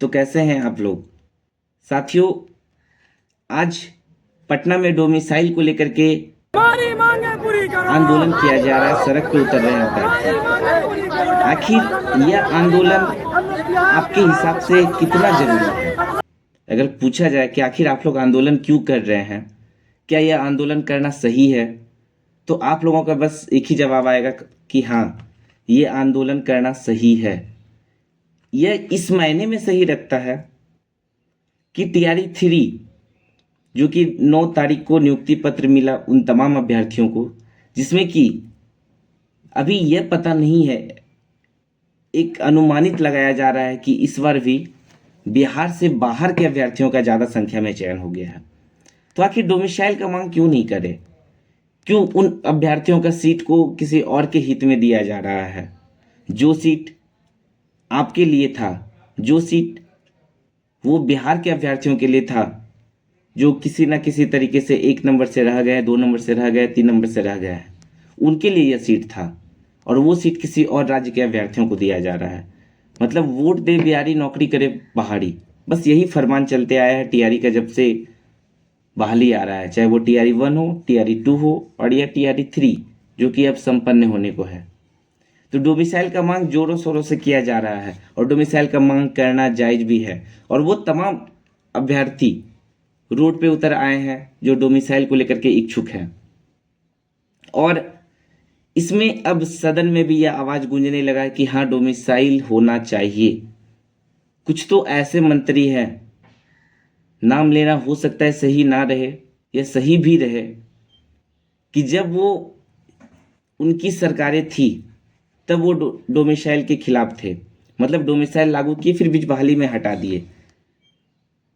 तो कैसे हैं आप लोग साथियों। आज पटना में डोमिसाइल को लेकर के आंदोलन किया जा रहा है, सड़क पे उतर रहे हैं अभ्यर्थी। आखिर यह आंदोलन आपके हिसाब से कितना जरूरी है? अगर पूछा जाए कि आखिर आप लोग आंदोलन क्यों कर रहे हैं, क्या यह आंदोलन करना सही है, तो आप लोगों का बस एक ही जवाब आएगा कि हाँ, ये आंदोलन करना सही है। यह इस मायने में सही रखता है कि टीआरई 3 जो कि 9 तारीख को नियुक्ति पत्र मिला उन तमाम अभ्यर्थियों को, जिसमें कि अभी यह पता नहीं है, एक अनुमानित लगाया जा रहा है कि इस बार भी बिहार से बाहर के अभ्यर्थियों का ज़्यादा संख्या में चयन हो गया है। तो आखिर डोमिसाइल का मांग क्यों नहीं करे? क्यों उन अभ्यर्थियों का सीट को किसी और के हित में दिया जा रहा है? जो सीट आपके लिए था, जो सीट वो बिहार के अभ्यर्थियों के लिए था, जो किसी ना किसी तरीके से 1 नंबर से रह गए, 2 नंबर से रह गए, 3 नंबर से रह गए, उनके लिए यह सीट था और वो सीट किसी और राज्य के अभ्यर्थियों को दिया जा रहा है। मतलब वोट दे बिहारी, नौकरी करे पहाड़ी, बस यही फरमान चलते आया है टीआरई का जब से बहाली आ रहा है, चाहे वो टीआरई 1 हो, टीआरई 2 हो और या टीआरई 3 जो कि अब संपन्न होने को है। तो डोमिसाइल का मांग जोरों शोरों से किया जा रहा है और डोमिसाइल का मांग करना जायज भी है। और वो तमाम अभ्यर्थी रोड पे उतर आए हैं जो डोमिसाइल को लेकर के इच्छुक हैं। और इसमें अब सदन में भी यह आवाज गूंजने लगा है कि हाँ, डोमिसाइल होना चाहिए। कुछ तो ऐसे मंत्री हैं, नाम लेना हो सकता है सही ना रहे या सही भी रहे, कि जब वो उनकी सरकारें थी तब वो डोमिसाइल के खिलाफ थे, मतलब डोमिसाइल लागू किए फिर बीच बहाली में हटा दिए।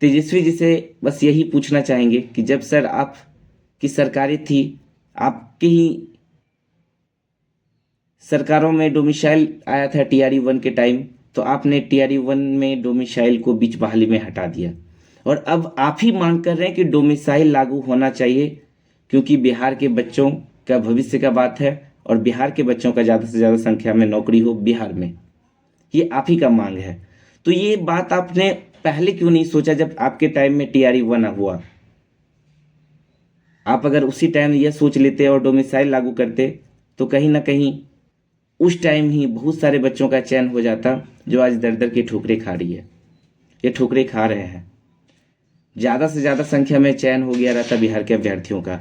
तेजस्वी जी से बस यही पूछना चाहेंगे कि जब सर आपकी सरकारें थी, आपके ही सरकारों में डोमिसाइल आया था टीआरई 1 के टाइम, तो आपने टीआरई 1 में डोमिसाइल को बीच बहाली में हटा दिया और अब आप ही मांग कर रहे हैं कि डोमिसाइल लागू होना चाहिए, क्योंकि बिहार के बच्चों का भविष्य का बात है और बिहार के बच्चों का ज़्यादा से ज़्यादा संख्या में नौकरी हो बिहार में, ये आप ही का मांग है। तो ये बात आपने पहले क्यों नहीं सोचा जब आपके टाइम में टीआरई 1 हुआ? आप अगर उसी टाइम यह सोच लेते और डोमिसाइल लागू करते तो कहीं ना कहीं उस टाइम ही बहुत सारे बच्चों का चयन हो जाता जो आज दर दर की ठोकरें खा रही है, ये ठोकरें खा रहे हैं। ज़्यादा से ज़्यादा संख्या में चयन हो गया रहता बिहार के अभ्यर्थियों का,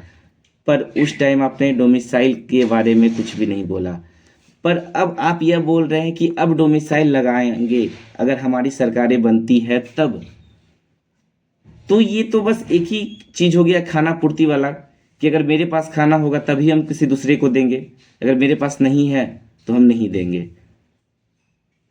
पर उस टाइम आपने डोमिसाइल के बारे में कुछ भी नहीं बोला। पर अब आप यह बोल रहे हैं कि अब डोमिसाइल लगाएंगे अगर हमारी सरकारें बनती है तब। तो ये तो बस एक ही चीज़ हो गया, खाना पूर्ति वाला, कि अगर मेरे पास खाना होगा तभी हम किसी दूसरे को देंगे, अगर मेरे पास नहीं है तो हम नहीं देंगे।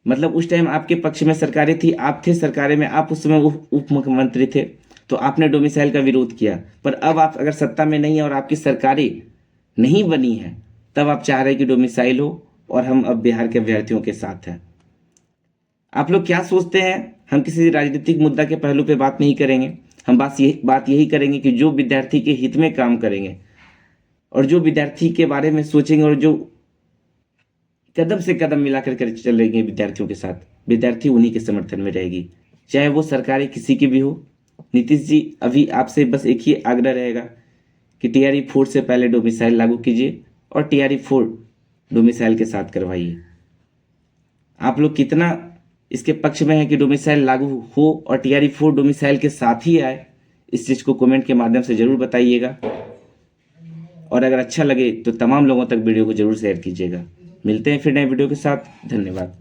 मतलब उस टाइम आपके पक्ष में सरकारें थी, आप थे सरकारें में, आप उस समय उप मुख्यमंत्री थे, तो आपने डोमिसाइल का विरोध किया। पर अब आप अगर सत्ता में नहीं है और आपकी सरकारें नहीं बनी है, तब आप चाह रहे हैं कि डोमिसाइल हो और हम अब बिहार के अभ्यर्थियों के साथ हैं। आप लोग क्या सोचते हैं? हम किसी राजनीतिक मुद्दा के पहलू पे बात नहीं करेंगे, हम बात यही करेंगे कि जो विद्यार्थी के हित में काम करेंगे और जो विद्यार्थी के बारे में सोचेंगे और जो कदम से कदम मिलाकर कर चलेंगे विद्यार्थियों के साथ, विद्यार्थी उन्हीं के समर्थन में रहेगी, चाहे वो सरकारें किसी की भी हो। नीतीश जी, अभी आपसे बस एक ही आग्रह रहेगा कि टीआरई 4 से पहले डोमिसाइल लागू कीजिए और टीआरई 4 डोमिसाइल के साथ करवाइए। आप लोग कितना इसके पक्ष में है कि डोमिसाइल लागू हो और टीआरई 4 डोमिसाइल के साथ ही आए, इस चीज़ को कमेंट के माध्यम से ज़रूर बताइएगा। और अगर अच्छा लगे तो तमाम लोगों तक वीडियो को ज़रूर शेयर कीजिएगा। मिलते हैं फिर नए वीडियो के साथ। धन्यवाद।